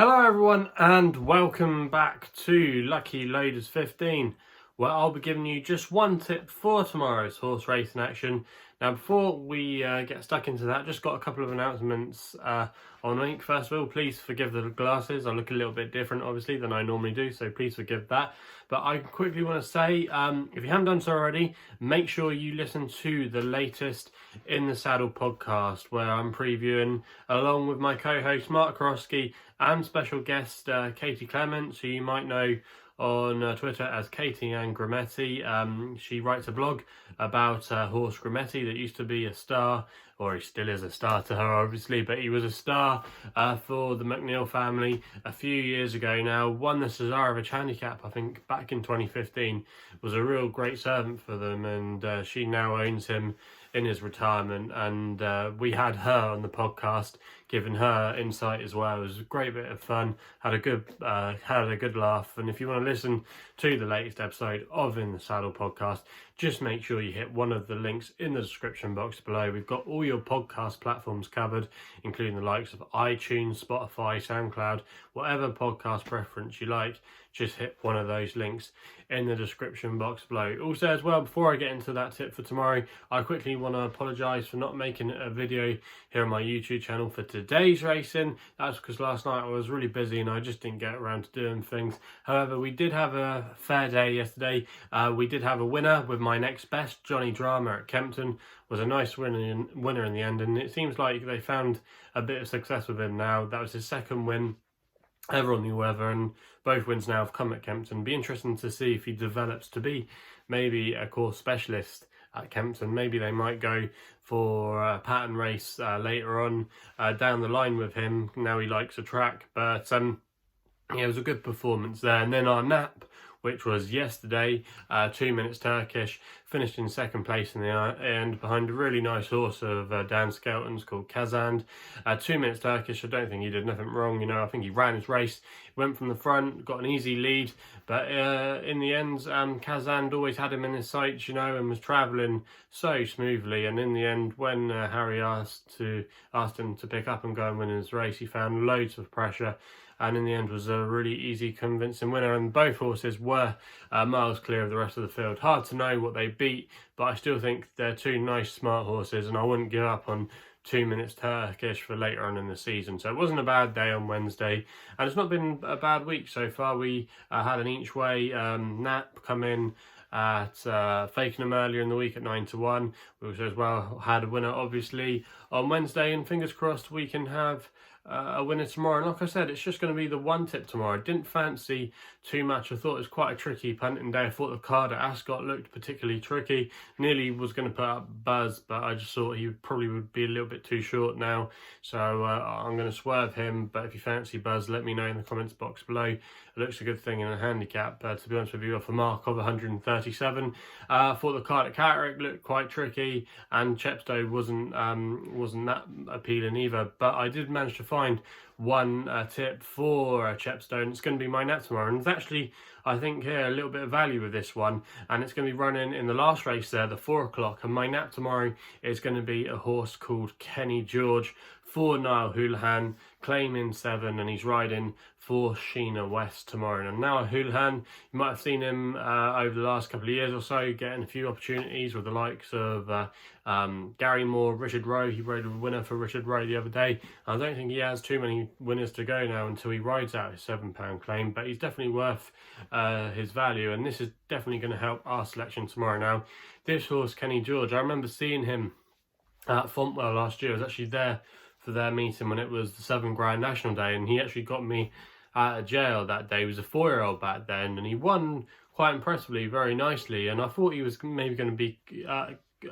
Hello everyone and welcome back to Lucky Loaders 15, where I'll be giving you just one tip for tomorrow's horse racing action. Now before we get stuck into that, just got a couple of announcements on the week. First of all, please forgive the glasses. I look a little bit different obviously than I normally do, so please forgive that. But I quickly want to say, if you haven't done so already, make sure you listen to the latest In the Saddle podcast, where I'm previewing, along with my co-host Mark Korosky and special guest Katie Clements, who you might know on Twitter as Katie Ann Grametti. She writes a blog about horse Grametti that used to be a star, or he still is a star to her obviously, but he was a star for the McNeil family a few years ago now. Won the Cesarovich handicap, I think, back in 2015. Was a real great servant for them, and she now owns him in his retirement, and we had her on the podcast, giving her insight as well. It was a great bit of fun, had a good laugh. And if you want to listen to the latest episode of In the Saddle podcast, just make sure you hit one of the links in the description box below. We've got all your podcast platforms covered, including the likes of iTunes, Spotify, Soundcloud, whatever podcast preference you like. Just hit one of those links in the description box below. Also as well, before I get into that tip for tomorrow, I quickly want to apologise for not making a video here on my YouTube channel for today's racing. That's because last night I was really busy and I just didn't get around to doing things. However, we did have a fair day yesterday. We did have a winner with my next best, Johnny Drama at Kempton. Was a nice winner in the end, and it seems like they found a bit of success with him now. That was his second win ever on the weather, and both wins now have come at Kempton. Be interesting to see if he develops to be maybe a course specialist at Kempton. Maybe they might go for a pattern race later on down the line with him. Now he likes a track, but yeah, it was a good performance there. And then our nap, which was yesterday, 2 minutes Turkish, finished in second place in the end behind a really nice horse of Dan Skelton's called Kazand. 2 minutes Turkish, I don't think he did nothing wrong, I think he ran his race, went from the front, got an easy lead, but in the end, Kazand always had him in his sights, and was travelling so smoothly. And in the end, when Harry asked him to pick up and go and win his race, he found loads of pressure, and in the end was a really easy, convincing winner. And both horses were miles clear of the rest of the field. Hard to know what they beat, but I still think they're two nice, smart horses, and I wouldn't give up on 2 minutes Turkish for later on in the season. So it wasn't a bad day on Wednesday, and it's not been a bad week so far. We had an each way nap come in at Fakenham earlier in the week at 9-1. We also as well had a winner obviously on Wednesday, and fingers crossed we can have a winner tomorrow. And like I said, it's just going to be the one tip tomorrow. I didn't fancy too much. I thought it was quite a tricky punting day. I thought the card at Ascot looked particularly tricky. Nearly was going to put up Buzz, but I just thought he probably would be a little bit too short now, so I'm going to swerve him. But if you fancy Buzz, let me know in the comments box below. It looks a good thing in a handicap, to be honest with you, off a mark of 137. I thought the card at Carrick looked quite tricky, and Chepstow wasn't that appealing either, but I did manage to find one tip for Chepstow, and it's going to be my nap tomorrow. And there's actually, I think, here a little bit of value with this one, and it's going to be running in the last race there, the 4 o'clock. And my nap tomorrow is going to be a horse called Kenny George for Niall Houlihan, claiming 7, and he's riding for Sheena West tomorrow. And now Houlihan, you might have seen him over the last couple of years or so, getting a few opportunities with the likes of Gary Moore, Richard Rowe. He rode a winner for Richard Rowe the other day. I don't think he has too many winners to go now until he rides out his £7 claim, but he's definitely worth his value, and this is definitely going to help our selection tomorrow. Now, this horse, Kenny George, I remember seeing him at Fontwell last year. I was actually there for their meeting when it was the Southern Grand National Day, and he actually got me out of jail that day. He was a 4-year-old back then, and he won quite impressively, very nicely, and I thought he was maybe going to be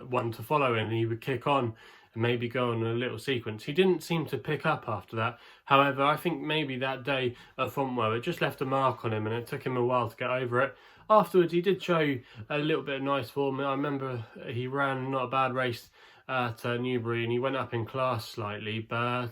one to follow him, and he would kick on and maybe go on a little sequence. He didn't seem to pick up after that. However, I think maybe that day at Fontwell, it just left a mark on him, and it took him a while to get over it. Afterwards, he did show a little bit of nice form. I remember he ran not a bad race at Newbury, and he went up in class slightly, but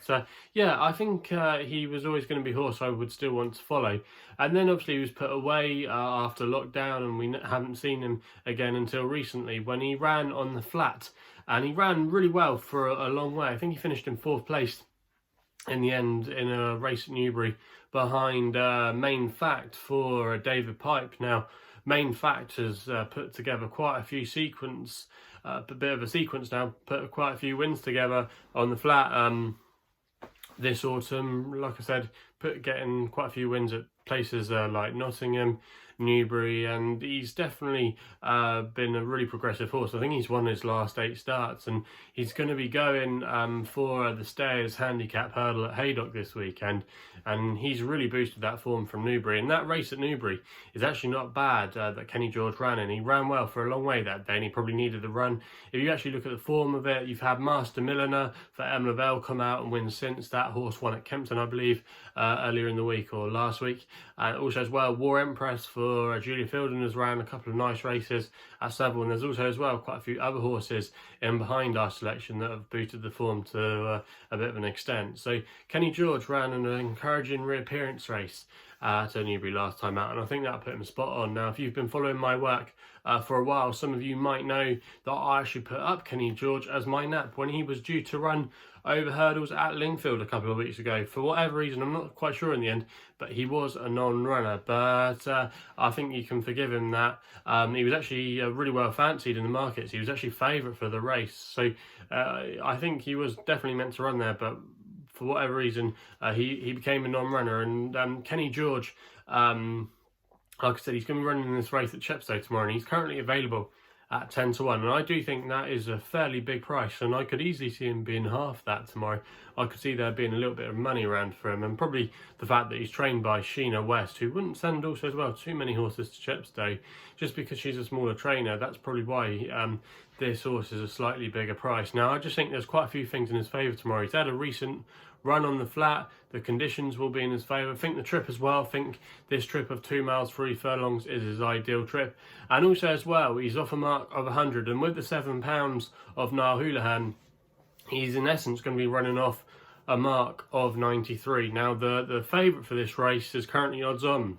yeah, I think he was always going to be a horse I would still want to follow. And then obviously he was put away after lockdown, and we haven't seen him again until recently when he ran on the flat, and he ran really well for a long way. I think he finished in 4th place in the end in a race at Newbury behind Main Fact for David Pipe. Now, Main Fact has put together quite a few a bit of a sequence now, put quite a few wins together on the flat this autumn. Like I said, getting quite a few wins at places like Nottingham, Newbury, and he's definitely been a really progressive horse. I think he's won his last 8 starts, and he's going to be going for the Stayers Handicap Hurdle at Haydock this weekend, and he's really boosted that form from Newbury. And that race at Newbury is actually not bad that Kenny George ran in. He ran well for a long way that day, and he probably needed the run. If you actually look at the form of it, you've had Master Milliner for Em Lavelle come out and win since. That horse won at Kempton, I believe, earlier in the week or last week. And also as well, War Empress for Julia Fielding has ran a couple of nice races at Seville, and there's also as well quite a few other horses in behind our selection that have boosted the form to a bit of an extent. So Kenny George ran an encouraging reappearance race at Newbury last time out, and I think that put him spot on. Now, if you've been following my work for a while, some of you might know that I actually put up Kenny George as my nap when he was due to run over hurdles at Lingfield a couple of weeks ago. For whatever reason, I'm not quite sure in the end, but he was a non-runner. But I think you can forgive him that. He was actually really well fancied in the markets. He was actually favourite for the race. So I think he was definitely meant to run there, but for whatever reason, he became a non-runner. And Kenny George, like I said, he's going to be running in this race at Chepstow tomorrow, and he's currently available at 10 to 1, and I do think that is a fairly big price, and I could easily see him being half that tomorrow. I could see there being a little bit of money around for him, and probably the fact that he's trained by Sheena West, who wouldn't send also as well too many horses to Chepstow just because she's a smaller trainer. That's probably why this horse is a slightly bigger price. Now, I just think there's quite a few things in his favour tomorrow. He's had a recent run on the flat, the conditions will be in his favour. I think the trip as well, I think this trip of 2 miles 3 furlongs is his ideal trip, and also as well he's off a mark of 100, and with the £7 of Niall Houlihan, he's in essence going to be running off a mark of 93. Now the favourite for this race is currently odds on,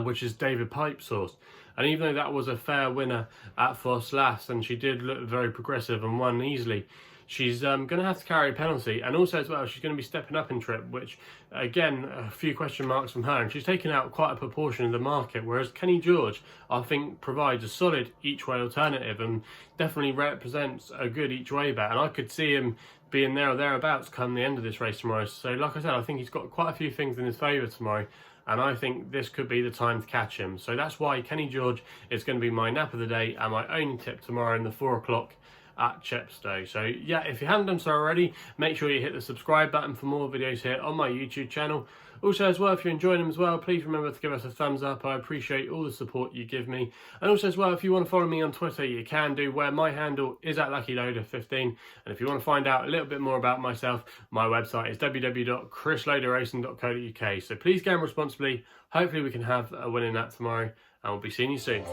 which is David Pipe's horse. And even though that was a fair winner at Foss last, and she did look very progressive and won easily, she's going to have to carry a penalty. And also as well, she's going to be stepping up in trip, which again, a few question marks from her. And she's taken out quite a proportion of the market, whereas Kenny George, I think, provides a solid each-way alternative and definitely represents a good each-way bet. And I could see him being there or thereabouts come the end of this race tomorrow. So like I said, I think he's got quite a few things in his favour tomorrow, and I think this could be the time to catch him. So that's why Kenny George is going to be my nap of the day and my only tip tomorrow in the 4 o'clock at Chepstow. So yeah, if you haven't done so already, make sure you hit the subscribe button for more videos here on my YouTube channel. Also as well, if you're enjoying them as well, please remember to give us a thumbs up. I appreciate all the support you give me. And also as well, if you want to follow me on Twitter, you can do, where my handle is at LuckyLoader15. And if you want to find out a little bit more about myself, my website is www.chrisloaderracing.co.uk. So please gamble responsibly. Hopefully we can have a win in that tomorrow, and we'll be seeing you soon.